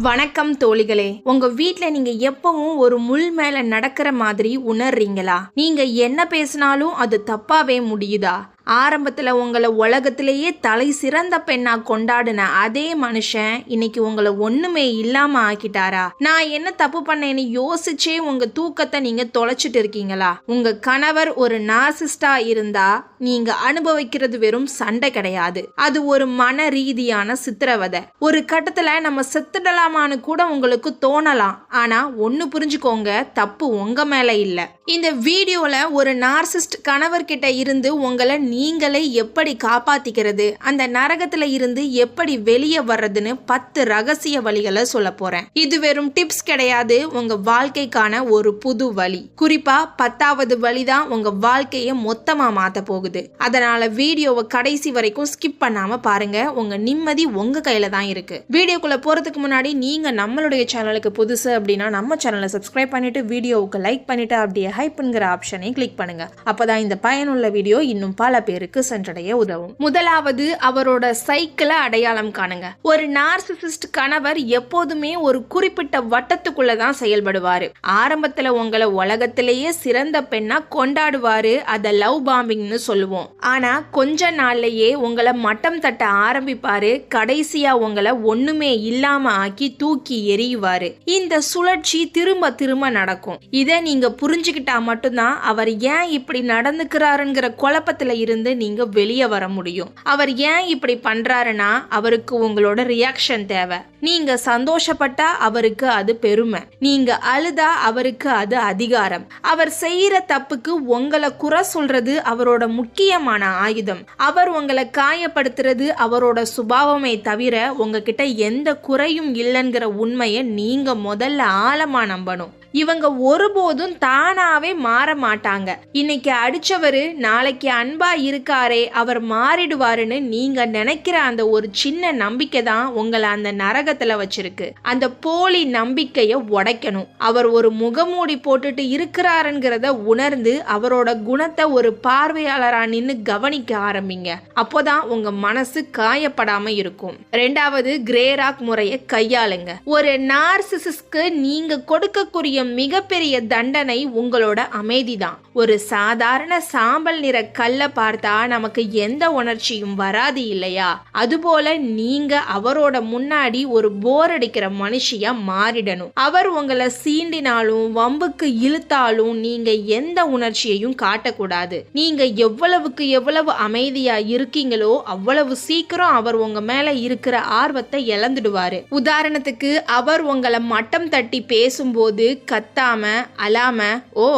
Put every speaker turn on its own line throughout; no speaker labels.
வணக்கம் தோழிகளே. உங்க வீட்ல நீங்க எப்பவும் ஒரு முள் மேல நடக்கிற மாதிரி உணர்றீங்களா? நீங்க என்ன பேசினாலும் அது தப்பாவே முடியுதா? ஆரம்பத்துல உங்களை உலகத்திலேயே தலை சிறந்த பெண்ணா கொண்டாடின அதே மனுஷன் இன்னைக்கு உங்களை ஒண்ணுமே இல்லாம ஆக்கிட்டாரா? நான் என்ன தப்பு பண்ணேன்னு யோசிச்சே உங்க தூக்கத்தை நீங்க தொலைச்சிட்டு இருக்கீங்களா? உங்க கணவர் ஒரு நார்சிஸ்டா இருந்தா நீங்க அனுபவிக்கிறது வெறும் சண்டை கிடையாது, அது ஒரு மன ரீதியான சித்திரவதை. ஒரு கட்டத்துல நம்ம செத்துடலாமான்னு கூட உங்களுக்கு தோணலாம். ஆனா ஒன்னு புரிஞ்சுக்கோங்க, தப்பு உங்க மேல இல்ல. இந்த வீடியோல ஒரு நார்சிஸ்ட் கணவர்கிட்ட இருந்து உங்களை நீங்களே எப்படி காப்பாத்திக்கிறது, அந்த நரகத்துல இருந்து எப்படி வெளியே வர்றதுன்னு 10 ரகசிய வழிகளை சொல்ல போறேன். இது வெறும் டிப்ஸ் கிடையாது, உங்க வாழ்க்கைக்கான ஒரு புது வழி. குறிப்பா 10வது வழிதான் உங்க வாழ்க்கையை மொத்தமா மாத்த போகுது. அதனால வீடியோவை கடைசி வரைக்கும் ஸ்கிப் பண்ணாம பாருங்க. உங்க நிம்மதி உங்க கையில தான் இருக்கு. வீடியோக்குள்ள போறதுக்கு முன்னாடி நீங்க நம்மளுடைய சேனலுக்கு புதுசு அப்படின்னா நம்ம சேனலை சப்ஸ்கிரைப் பண்ணிட்டு வீடியோவுக்கு லைக் பண்ணிட்டு அப்படியே ஹைப்ங்கிற ஆப்ஷனை கிளிக் பண்ணுங்க. அப்பதான் இந்த பயனுள்ள வீடியோ இன்னும் பல பேருக்கு சென்றடைய உதவும். முதலாவது, அவரோட சைக்கிளை அடையாளம் காணுங்க. ஒரு நார்சிசிஸ்ட் கணவர் எப்போதுமே ஒரு குறிப்பிட்ட வட்டத்துக்குள்ளதான் செயல்படுவாரு. ஆரம்பத்துல உங்களை உலகத்திலேயே சிறந்த பெண்ணா கொண்டாடுவாரு, அத லவ் பாம்பிங்னு சொல்லுவோம். ஆனா கொஞ்ச நாள்லயே உங்களை மட்டம் தட்ட ஆரம்பிப்பாரு, கடைசியா உங்களை ஒண்ணுமே இல்லாம ஆக்கி தூக்கி எறியுவாரு. இந்த சுழற்சி திரும்ப திரும்ப நடக்கும். இதை நீங்க புரிஞ்சுக்கிட்டா மட்டும்தான் அவர் ஏன் இப்படி நடந்துக்கிறாருங்கிற குழப்பத்துல இருந்து நீங்க வெளியே வர முடியும். அவர் ஏன் இப்படி பண்றாருன்னா அவருக்கு உங்களோட ரியாக்ஷன் தேவை. நீங்க சந்தோஷப்பட்டா அவருக்கு அது பெருமை, நீங்க அழுதா அவருக்கு அது அதிகாரம். அவர் செய்யற தப்புக்கு உங்களை குறை சொல்றது அவரோட முக்கியமான ஆயுதம். அவர் உங்களை காயப்படுத்துறது அவரோட சுபாவமே தவிர உங்ககிட்ட எந்த குறையும் இல்லைங்கிற உண்மையை நீங்க முதல்ல ஆழமா நம்பணும். இவங்க ஒருபோதும் தானாவே மாற மாட்டாங்க. இன்னைக்கு அடிச்சவரு நாளைக்கு அன்பா இருக்காரே, அவர் மாறிடுவாருன்னு நீங்க நினைக்கிற அந்த ஒரு சின்ன நம்பிக்கை தான் உங்களை அந்த நரகத்துல வச்சிருக்கு. அந்த போலி நம்பிக்கைய உடைக்கணும். அவர் ஒரு முகமூடி போட்டுட்டு இருக்கிறாருங்கிறத உணர்ந்து அவரோட குணத்தை ஒரு பார்வையாளரா நின்னு கவனிக்க ஆரம்பிங்க. அப்போதான் உங்க மனசு காயப்படாம இருக்கும். 2வது, கிரே ராக் முறையை கையாளுங்க. ஒரு நார்சிசிஸ்ட்க்கு நீங்க கொடுக்கக்கூடிய மிகப்பெரிய தண்டனை உங்களோட அமைதிதான். ஒரு சாதாரண சாம்பல் நிற கல்லை பார்த்தா நமக்கு எந்த உணர்ச்சியும் வராது இல்லையா? அதுபோல நீங்க அவரோட முன்னாடி ஒரு போர் அடிக்கிற மனுஷியா மாறிடணும். அவர் உங்களை சீண்டினாலும் வம்புக்கு இழுத்தாலும் நீங்க எந்த உணர்ச்சியையும் காட்டக்கூடாது. நீங்க எவ்வளவுக்கு எவ்வளவு அமைதியா இருக்கீங்களோ அவ்வளவு சீக்கிரம் அவர் உங்க மேல இருக்கிற ஆர்வத்தை இழந்துடுவாரு. உதாரணத்துக்கு, அவர் உங்களை மட்டம் தட்டி பேசும்போது கத்தாம அழாம "ஓ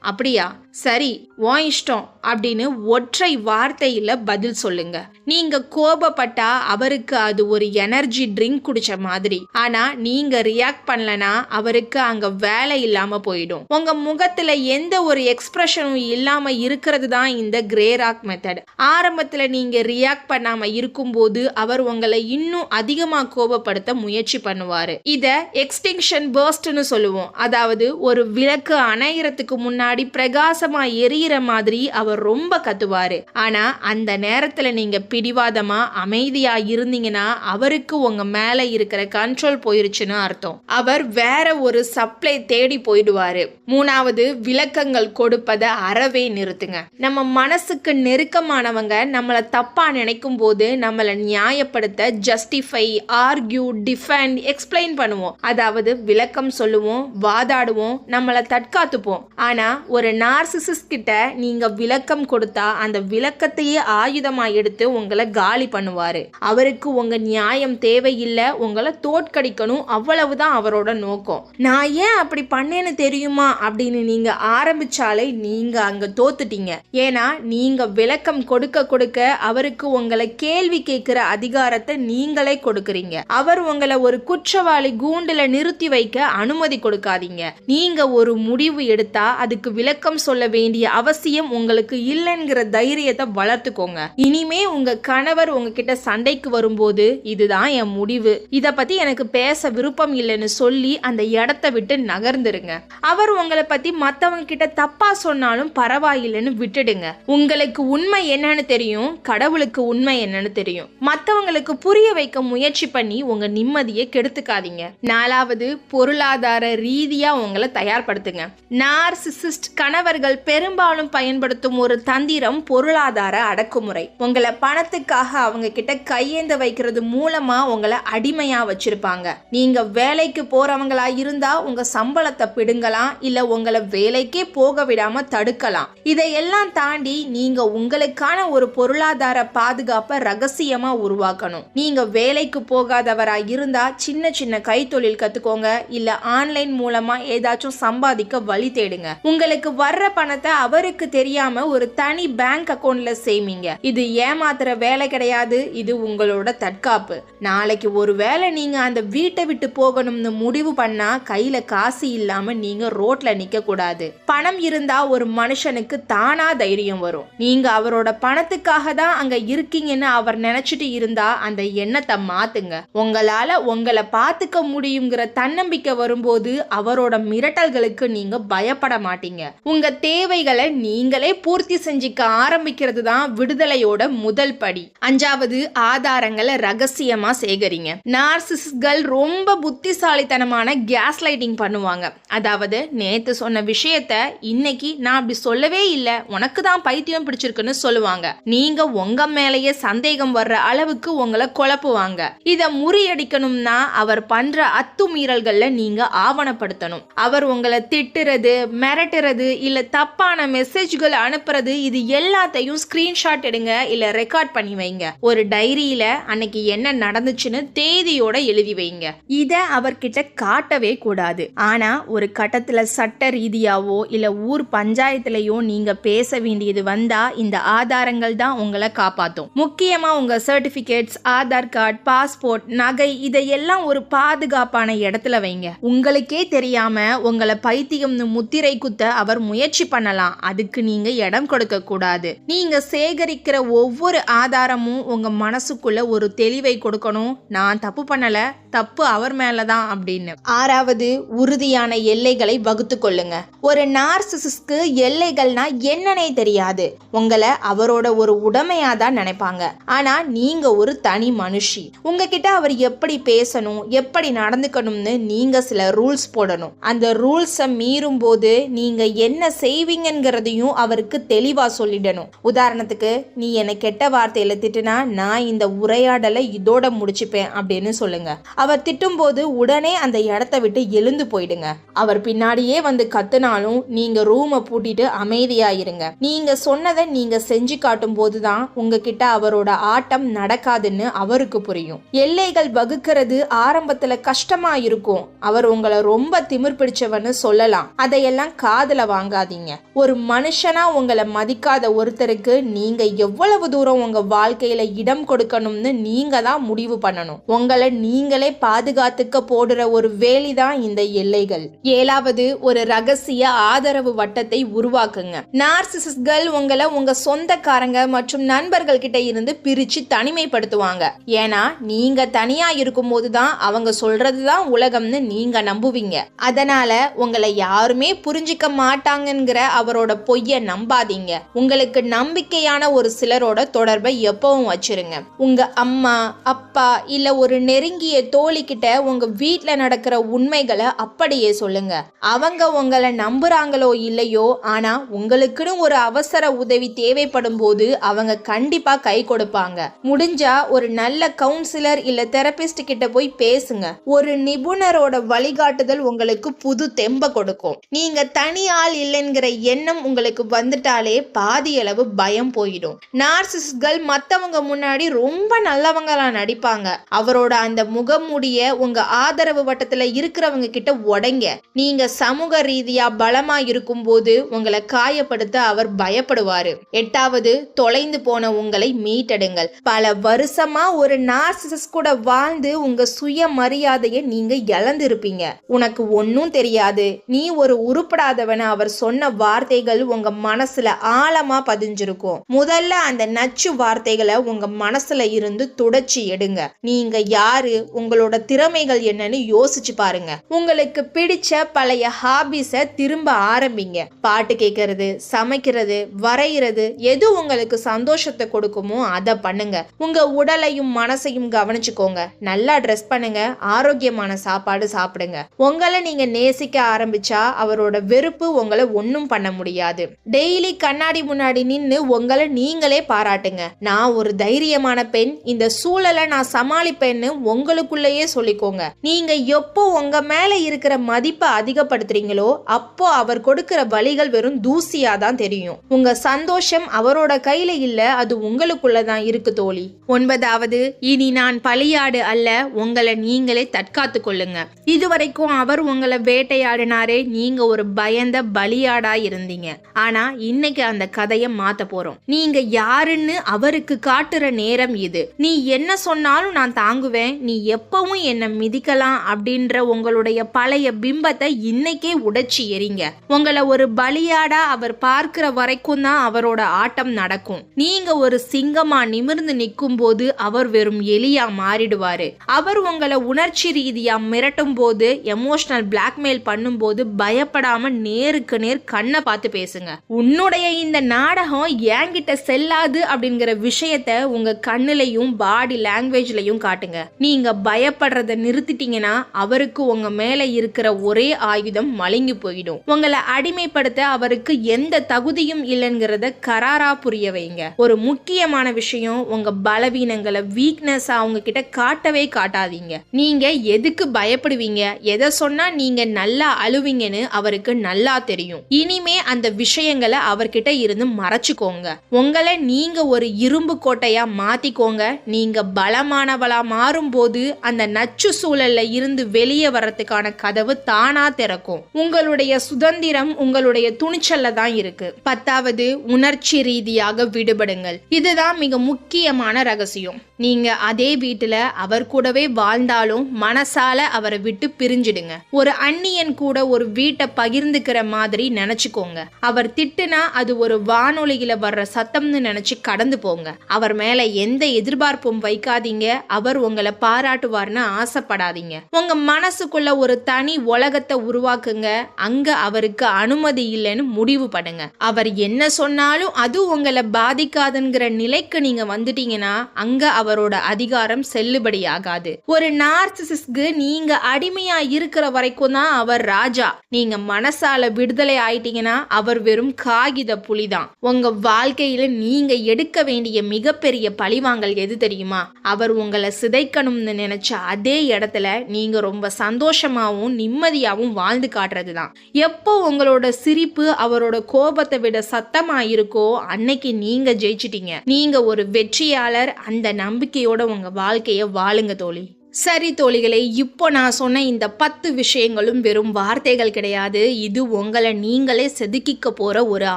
அப்படியா, சரி உன் இஷ்டம்" அப்படின்னு ஒற்றை வார்த்தையில பதில் சொல்லுங்க. நீங்க கோபப்பட்டா அவருக்கு அது ஒரு எனர்ஜி ட்ரிங்க் குடிச்ச மாதிரி. ஆனா நீங்க ரியாக்ட் பண்ணலனா அவருக்கு அங்க வேலை இல்லாம போயிடும். உங்க முகத்துல எந்த ஒரு எக்ஸ்பிரஷனும் இல்லாம இருக்கிறது தான் இந்த கிரே ராக் மெத்தட். ஆரம்பத்துல நீங்க ரியாக்ட் பண்ணாம இருக்கும்போது அவர் உங்களை இன்னும் அதிகமா கோபப்படுத்த முயற்சி பண்ணுவாரு. இத எக்ஸ்டிங்ஷன் பர்ஸ்ட்னு சொல்லுவோம். அதாவது ஒரு விளக்கு அணையறதுக்கு முன்னாடி பிரகாசமா எரியிற மாதிரி அவர் ரொம்ப கத்துவாரு. ஆனா அந்த நேரத்துல நீங்க பிடிவாதமா அமைதியா இருந்தீங்கன்னா அவருக்கு உங்க மேல இருக்கிற கண்ட்ரோல் போயிருச்சுன்னு அர்த்தம். அவர் வேற ஒரு சப்ளை தேடி போயிடுவாரு. 3வது, விளக்கங்கள் கொடுப்பதை அறவே நிறுத்துங்க. நம்ம மனசுக்கு நெருக்கமானவங்க நம்மளை தப்பா நினைக்கும் போது நம்மளை நியாயப்படுத்த ஜஸ்டிஃபை, ஆர்கியூ, டிஃபெண்ட், எக்ஸ்பிளைன் பண்ணுவோம். அதாவது விளக்கம் சொல்லுவோம், வாதாடுவோம், நம்மளை தற்காத்துப்போம். ஆனா ஒரு நார்சிசிஸ்ட் கிட்ட நீங்க விளக்கம் கொடுத்தா அந்த விளக்கத்தையே ஆயுதமா எடுத்து உங்களை காலி பண்ணுவாரு. அவருக்கு உங்க நியாயம் தேவையில்லை, உங்களை தோற்கடிக்கணும், அவ்வளவுதான் அவரோட நோக்கம். நான் ஏன் அப்படி பண்ணேன்னு தெரியுமா அப்படின்னு நீங்க ஆரம்பிச்சாலே நீங்க அங்க தோத்துட்டீங்க. ஏன்னா நீங்க விளக்கம் கொடுக்க கொடுக்க அவருக்கு உங்களை கேள்வி கேட்கிற அதிகாரத்தை நீங்களே கொடுக்கறீங்க. அவர் உங்களை ஒரு குற்றவாளி கூண்டுல நிறுத்தி வைக்க அனுமதி கொடுக்காதீங்க. நீங்க ஒரு முடிவு எடுத்தா அதுக்கு அவங்களுக்கு விளக்கம் சொல்ல வேண்டிய அவசியம் உங்களுக்கு இல்லைங்கிற தைரியத்தை வளர்த்துக்கோங்க. இனிமே உங்க கணவர் உங்ககிட்ட சண்டைக்கு வரும்போது இதுதான் என் முடிவு, இத பத்தி எனக்கு பேச விருப்பம் இல்லைன்னு சொல்லி அந்த இடத்த விட்டு நகர்ந்துருங்க. அவர் உங்களை பத்தி மத்தவங்க கிட்ட தப்பா சொன்னாலும் பரவாயில்லைன்னு விட்டுடுங்க. உங்களுக்கு உண்மை என்னன்னு தெரியும், கடவுளுக்கு உண்மை என்னன்னு தெரியும். மத்தவங்களுக்கு புரிய வைக்க முயற்சி பண்ணி உங்க நிம்மதியை கெடுத்துக்காதீங்க. 4வது, பொருளாதார ரீதியா உங்களை தயார்படுத்துங்க. நார்சிசிஸ்ட் கணவர்கள் பெரும்பாலும் பயன்படுத்தும் ஒரு தந்திரம் பொருளாதார அடக்குமுறை. உங்களை பணத்துக்காக அவங்க கிட்ட கையேந்த வைக்கிறது மூலமா உங்களை அடிமையா வச்சிருப்பாங்க. நீங்க வேலைக்கு போறவங்களா இருந்தா உங்க சம்பளத்தை பிடுங்கலாம், இல்ல உங்களை வேலைக்கே போக விடாம தடுக்கலாம். இதையெல்லாம் தாண்டி நீங்க உங்களுக்கான ஒரு பொருளாதார பாதுகாப்பை ரகசியமா உருவாக்கணும். நீங்க வேலைக்கு போகாதவரா இருந்தா சின்ன சின்ன கைத்தொழில் கத்துக்கோங்க, இல்ல ஆன்லைன் மூலமா ஏதாச்சும் சம்பாதிக்க வழி தேடுங்க. உங்களுக்கு வர்ற பணத்தை அவருக்கு தெரியாம ஒரு தனி பேங்க் அக்கவுண்ட்ல சேமிங்க. இது ஏமாத்துற வேலை கிடையாது, இது உங்களோட தற்காப்பு. நாளைக்கு ஒரு வேளை நீங்க அந்த வீட்டை விட்டு போகணும்னு முடிவு பண்ணா கையில காசு இல்லாம நீங்க ரோட்ல நிக்க கூடாது. பணம் இருந்தா ஒரு மனுஷனுக்கு தானா தைரியம் வரும். நீங்க அவரோட பணத்துக்காக தான் அங்க இருக்கீங்கன்னு அவர் நினைச்சிட்டு இருந்தா அந்த எண்ணத்தை மாத்துங்க. உங்களால உங்களை பாத்துக்க முடியுங்கிற தன்னம்பிக்கை வரும்போது அவரோட மிரட்டல்களுக்கு நீங்க பயப்பட மாட்டீங்க. உங்க தேவைகளை நீங்களே பூர்த்தி செஞ்சுக்க ஆரம்பிக்கிறது தான் விடுதலையோட முதல் படி. 5வது, ஆதாரங்களை ரகசியமா சேகரிங்க. நார்சிசிஸ்ட்கள் ரொம்ப புத்திசாலித்தனமான கேஸ் லைட்டிங் பண்ணுவாங்க. அதாவது நேத்து சொன்ன விஷயத்த இன்னைக்கு நான் அப்படி சொல்லவே இல்லை, உனக்கு தான் பைத்தியம் பிடிச்சிருக்குன்னு சொல்லுவாங்க. நீங்க உங்க மேலேயே சந்தேகம் வர்ற அளவுக்கு உங்களை குழப்புவாங்க. இத முறியடிக்கணும்னா அவர் பண்ற அத்துமீறல்கள்ல நீங்க ஆவணப்படுத்தணும். அவர் உங்களை திட்டுறது, மிரட்டுறது, இல்ல தப்பான மெசேஜ்கள் அனுப்புறது, இது எல்லாத்தையும் ஸ்கிரீன்ஷாட் எடுங்க, இல்ல ரெக்கார்ட் பண்ணி வைங்க. ஒரு டைரியில அன்னைக்கு என்ன நடந்துச்சுன்னு தேதியோட எழுதி வைங்க. இத அவர்கிட்ட காட்டவே கூடாது. ஆனா ஒரு கட்டத்துல சட்ட ரீதியாவோ இல்ல ஊர் பஞ்சாயத்துலயோ நீங்க பேச வேண்டியது வந்தா இந்த ஆதாரங்கள் தான் உங்களை காப்பாத்தும். முக்கியமா உங்க சர்டிபிகேட்ஸ், ஆதார் கார்டு, பாஸ்போர்ட், நகை, இதையெல்லாம் ஒரு பாதுகாப்பான இடத்துல வைங்க. உங்களுக்கே தெரியாம உங்களை பைத்தியம்னு முத்திரை குத்த அவர் முயற்சி பண்ணலாம். அதுக்கு நீங்க இடம் கொடுக்க கூடாது. நீங்க சேகரிக்கிற ஒவ்வொரு ஆதாரமும் உங்க மனசுக்குள்ள ஒரு தெளிவை கொடுக்கணும். நான் தப்பு பண்ணல, தப்பு அவர் மேலதான் அப்படின்னு. 6வது, உறுதியான எல்லைகளை வகுத்து கொள்ளுங்க. ஒரு நார்சிசிஸ்ட்க்கு எல்லைகள்னா என்னன்னே தெரியாது. உங்களை அவரோட ஒரு உடமையா தான் நினைப்பாங்க. ஆனா நீங்க ஒரு தனி மனுஷி. உங்ககிட்ட அவர் எப்படி பேசணும், எப்படி நடந்துக்கணும்னு நீங்க சில ரூல்ஸ் போடணும். அந்த ரூல்ஸை மீறும் போது நீங்க என்ன செய்வீங்கிறதையும் அவருக்கு தெளிவா சொல்லிடணும். உதாரணத்துக்கு, நீ என்னை கெட்ட வார்த்தையில திட்டுனா நான் இந்த உரையாடலை இதோட முடிச்சுப்பேன் அப்படின்னு சொல்லுங்க. அவர் திட்டும் போது உடனே அந்த இடத்த விட்டு எழுந்து போயிடுங்க. அவர் பின்னாடியே வந்து கத்துனாலும் நீங்க ரூமை பூட்டிட்டு அமைதியா இருங்க. நீங்க சொன்னதை நீங்க செஞ்சு காட்டும் போதுதான் உங்ககிட்ட அவரோட ஆட்டம் நடக்காதுன்னு அவருக்கு புரியும். எல்லைகள் வகுக்கிறது ஆரம்பத்துல கஷ்டமா இருக்கும். அவர் உங்களை ரொம்ப திமிர் பிடிச்சவன்னு சொல்லலாம். அதையெல்லாம் காதுல வாங்காதீங்க. ஒரு மனுஷனா உங்களை மதிக்காத ஒருத்தருக்கு நீங்க எவ்வளவு தூரம் உங்க வாழ்க்கையில இடம் கொடுக்கணும்னு நீங்க தான் முடிவு பண்ணணும். உங்களை நீங்களே பாதுகாத்துக்க போடுற ஒரு வேலிதான் இந்த எல்லைகள். 7வது, ஒரு ரகசிய ஆதரவு வட்டத்தை உருவாக்குங்க. நார்சிசிஸ்ட்கள் உங்களை உங்க சொந்தக்காரங்க மற்றும் நண்பர்கள் கிட்ட இருந்து பிரிச்சு தனிமைப்படுத்துவாங்க. ஏன்னா நீங்க தனியா இருக்கும் போதுதான் அவங்க சொல்றதுதான் உலகம்னு நீங்க நம்புவீங்க. அதனால உங்களை யாருமே புரிஞ்சிக்க மாட்டாங்கிற அவரோட பொய்ய நம்பாதீங்க. உங்களுக்கு நம்பிக்கையான ஒரு சிலரோட தொடர்பை எப்பவும் வச்சிருங்க. உங்க அம்மா, அப்பா, இல்ல ஒரு நெருங்கிய தோழி கிட்ட உங்க வீட்டுல நடக்கிற உண்மைகளை அப்படியே சொல்லுங்க. அவங்க உங்களை நம்புறாங்களோ இல்லையோ, ஆனா உங்களுக்குன்னு ஒரு அவசர உதவி தேவைப்படும் போது அவங்க கண்டிப்பா கை கொடுப்பாங்க. முடிஞ்சா ஒரு நல்ல கவுன்சிலர் இல்ல தெரபிஸ்ட் கிட்ட போய் பேசுங்க. ஒரு நிபுணரோட வழிகாட்டுதல் உங்களுக்கு புது தெம்ப கொடுக்கும். நீங்க தனி ஆள் இல்லைங்கிற எண்ணம் உங்களுக்கு வந்துட்டாலே பாதி அளவு பயம் போயிடும். நார்சிசிஸ்ட்கள் மத்தவங்க முன்னாடி ரொம்ப நல்லவங்களா நடிப்பாங்க. அவரோட அந்த முகமூடிய உங்க ஆதரவு வட்டத்துல இருக்கிறவங்க கிட்ட உடைங்க. நீங்க சமூக ரீதியா பலமா இருக்கும் போது உங்களை காயப்படுத்த அவர் பயப்படுவாரு. 8வது, தொலைந்து போன உங்களை மீட்டெடுங்கள். பல வருஷமா ஒரு நார்சிசிஸ்ட் கூட வாழ்ந்து உங்க சுய மரியாதையை நீங்க இழந்திருப்பீங்க. உனக்கு ஒன்னும் தெரியாது, நீ ஒரு உருப்படாதவன இருப்பேன்னு அவர் சொன்ன வார்த்தைகள் உங்க மனசுல ஆழமா பதிஞ்சிருக்கும். முதல்ல அந்த நச்சு வார்த்தைகளை உங்க மனசுல இருந்து துடைச்சி எடுங்க. நீங்க யாரு, உங்களோட திறமைகள் என்னன்னு யோசிச்சு பாருங்க. உங்களுக்கு பிடிச்ச பழைய ஹாபிஸ திரும்ப ஆரம்பிங்க. பாட்டு கேட்கறது, சமைக்கிறது, வரைகிறது, எது உங்களுக்கு சந்தோஷத்தை கொடுக்குமோ அதை பண்ணுங்க. உங்க உடலையும் மனசையும் கவனிச்சுக்கோங்க. நல்லா ட்ரெஸ் பண்ணுங்க. ஆரோக்கியமான சாப்பாடு சாப்பிடுங்க. உங்களை நீங்க நேசிக்க ஆரம்பிச்சா அவரோட வெறுப்பு உங்களை ஒன்னும் பண்ண முடியாது. டெய்லி கண்ணாடி முன்னாடி நின்னு உங்களை நீங்களே பாராட்டுங்க. நான் ஒரு தைரியமான பெண், இந்த சூழலை நான் சமாளிப்பேன்னு உங்களுக்குள்ளேயே சொல்லிக்கோங்க. நீங்க எப்போ உங்க மேல இருக்கிற மதிப்பை அதிகப்படுத்துறீங்களோ அப்போ அவர் கொடுக்கிற வழிகள் வெறும் தூசியா தான் தெரியும். உங்க சந்தோஷம் அவரோட கையில இல்ல, அது உங்களுக்குள்ளதான் இருக்கு தோழி. 9வது, இனி நான் பலியாடு அல்ல, உங்களை நீங்களே தற்காத்து கொள்ளுங்க. இதுவரைக்கும் அவர் உங்களை வேட்டையாடினாரே, நீங்க ஒரு பயந்த பலியாடா இருந்தீங்க. ஆனா இன்னைக்கு அந்த கதையை மாத்த போறோம். நீங்க யாருன்னு அவருக்கு காட்டுற நேரம் இது. நீ என்ன சொன்னாலும் நான் தாங்குவேன், நீ எப்பவும் என்ன மிதிக்கலாம் அப்படின்ற உங்களுடைய பழைய பிம்பத்தை இன்னைக்கே உடைச்சி எறிங்க. உங்களை ஒரு பலியாடா அவர் பார்க்கிற வரைக்கும் தான் அவரோட ஆட்டம் நடக்கும். நீங்க ஒரு சிங்கமா நிமிர்ந்து நிற்கும் போது அவர் வெறும் எலியா மாறிடுவாரு. அவர் உங்களை உணர்ச்சி ரீதியா மிரட்டும் போது, எமோஷனல் பிளாக்மெயில் பண்ணும் போது பயப்படாம நேருக்கு நேர் கண்ணை பார்த்து பேசுங்க. உன்னுடைய இந்த நாடகம் என்கிட்ட செல்லாது அப்படிங்கிற விஷயத்த உங்க கண்ணுலையும் பாடி லாங்குவேஜ்லயும் காட்டுங்க. நீங்க பயப்படுறத நிறுத்திட்டீங்கன்னா அவருக்கு உங்க மேல இருக்கிற ஒரே ஆயுதம் மழுங்கி போயிடும். உங்களை அடிமைப்படுத்த அவருக்கு எந்த தகுதியும் இல்லைங்கிறத கராரா புரிய வைங்க. ஒரு முக்கியமான விஷயம், உங்க பலவீனங்களை வீக்னஸ் அவங்க கிட்ட காட்டவே காட்டாதீங்க. நீங்க எதுக்கு பயப்படுவீங்க, எதை சொன்னா நீங்க நல்லா அழுவீங்கன்னு அவருக்கு நல்லா தெரியும். இனிமே அந்த விஷயங்களை அவர்கிட்ட இருந்து மறைச்சுக்கோங்க. உங்களை நீங்க ஒரு இரும்பு கோட்டையா மாத்திக்கோங்க. நீங்க பலமானவளா மாறும் போது அந்த நச்சு சூழல்ல இருந்து வெளியே வர்றதுக்கான கதவு தானா திறக்கும். உங்களுடைய சுதந்திரம் உங்களுடைய துணிச்சல்ல தான் இருக்கு. 10வது, உணர்ச்சி ரீதியாக விடுபடுங்கள். இதுதான் மிக முக்கியமான ரகசியம். நீங்க அதே வீட்டுல அவர் கூடவே வாழ்ந்தாலும் மனசால அவரை விட்டு பிரிஞ்சிடுங்க. ஒரு அந்நியன் கூட ஒரு வீட்டை பகிர்ந்துக்கிற மாதிரி நினைச்சுக்கோங்க. அவர் திட்டுனா அது ஒரு வானொலியில வர்ற சத்தம்னு நினைச்சு கடந்து போங்க. அவர் மேல எந்த எதிர்பார்ப்பும் வைக்காதீங்க. அவர் உங்களை பாராட்டுவார்னு ஆசைப்படாதீங்க. உங்க மனசுக்குள்ள ஒரு தனி உலகத்தை உருவாக்குங்க. அங்க அவருக்கு அனுமதி இல்லைன்னு முடிவு பண்ணுங்க. அவர் என்ன சொன்னாலும் அது உங்களை பாதிக்காதுங்கிற நிலைக்கு நீங்க வந்துட்டீங்கன்னா அங்க அவரோட அதிகாரம் செல்லுபடியாகாது. ஒரு நார்சிசிஸ்ட்க்கு நீங்க அடிமையா இருக்கிற வரைக்கும் தான் அவர் ராஜா. நீங்க மனசால விடுதலை ஆயிட்டீங்கன்னா அவர் வெறும் காகித புலிதான். உங்க வாழ்க்கையில நீங்க எடுக்க வேண்டிய மிகப்பெரிய பழிவாங்கல் எது தெரியுமா? அவர் உங்களை சிதைக்கணும்னு நினைச்ச அதே இடத்துல நீங்க ரொம்ப சந்தோஷமாவும் நிம்மதியாவும் வாழ்ந்து காட்டுறதுதான். எப்போ உங்களோட சிரிப்பு அவரோட கோபத்தை விட சத்தமா இருக்கோ அன்னைக்கு நீங்க ஜெயிச்சிட்டீங்க. நீங்க ஒரு வெற்றியாளர். அந்த நம்பிக்கையோட உங்க வாழ்க்கைய வாழுங்க தோழி. சரி தோழிகளே, இப்போ நான் சொன்ன இந்த 10 விஷயங்களும் வெறும் வார்த்தைகள் கிடையாது. இது உங்களை நீங்களே செதுக்கிக்க போற ஒரு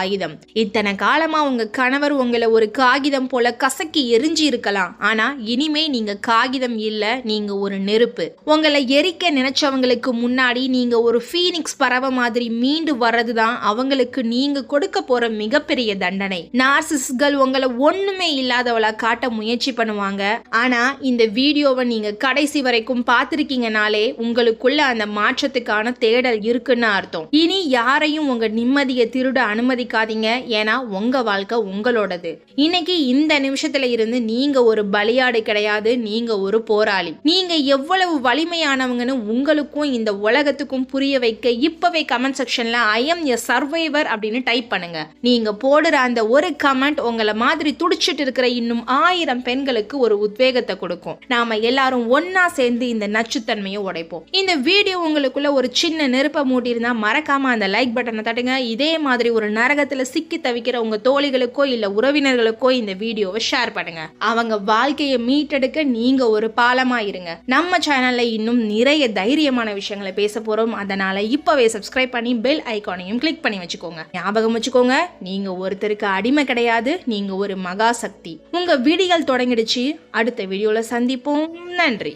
ஆயுதம். இத்தனை காலமா உங்க கணவர் உங்களை ஒரு காகிதம் போல கசக்கி எரிஞ்சு இருக்கலாம். ஆனா இனிமே நீங்க காகிதம் இல்ல, நீங்க ஒரு நெருப்பு. உங்களை எரிக்க நினைச்சவங்களுக்கு முன்னாடி நீங்க ஒரு ஃபீனிக்ஸ் பறவை மாதிரி மீண்டு வர்றதுதான் அவங்களுக்கு நீங்க கொடுக்க போற மிகப்பெரிய தண்டனை. நார்சிஸ்ட்கள் உங்களை ஒண்ணுமே இல்லாதவளா காட்ட முயற்சி பண்ணுவாங்க. ஆனா இந்த வீடியோவை நீங்க கடைசி வரைக்கும் பார்த்திருக்கீங்கனாலே உங்களுக்குள்ள அந்த மாற்றத்துக்கான தேடல் இருக்குன்னு அர்த்தம். இனி யாரையும் உங்க நிம்மதியை திருட அனுமதிக்காதீங்க. ஏன்னா உங்க வாழ்க்கை உங்களோடது. இன்னைக்கு இந்த நிமிஷத்துல இருந்து நீங்க ஒரு பலியாடு கிடையாது, நீங்க ஒரு போராளி. நீங்க எவ்வளவு வலிமையானவங்கன்னு உங்களுக்கும் இந்த உலகத்துக்கும் புரிய வைக்க இப்பவே கமெண்ட் செக்ஷன்ல ஐ எம் எ சர்வைவர் அப்படின்னு டைப் பண்ணுங்க. நீங்க போடுற அந்த ஒரு கமெண்ட் உங்களை மாதிரி துடிச்சிட்டு இருக்கிற இன்னும் 1000 பெண்களுக்கு ஒரு உத்வேகத்தை கொடுக்கும். நாம எல்லாரும் ஒன்னா சேர்ந்து இந்த நச்சுத்தன்மையை உடைப்போம். இந்த வீடியோ உங்களுக்குள்ள ஒரு சின்ன நெருப்பை மூட்டி இருந்தா மறக்காம அந்த லைக் பட்டனை தட்டுங்க. இதே மாதிரி ஒரு நரகத்துல சிக்கி தவிக்கிற உங்க தோழிகளுக்கோ இல்ல உறவினர்களுக்கோ இந்த வீடியோவை ஷேர் பண்ணுங்க. அவங்க வாழ்க்கையை மீட்டெடுக்க நீங்க ஒரு பாலமா இருங்க. நம்ம சேனல்ல இன்னும் நிறைய தைரியமான விஷயங்களை பேச போறோம். அதனால இப்பவே சப்ஸ்கிரைப் பண்ணி பெல் ஐகானையும் கிளிக் பண்ணி வச்சுக்கோங்க. ஞாபகம் வச்சுக்கோங்க, நீங்க ஒருத்தருக்கு அடிமை கிடையாது, நீங்க ஒரு மகா சக்தி. உங்க வீடியோகள் தொடங்கிடுச்சு. அடுத்த வீடியோல சந்திப்போம். நன்றி.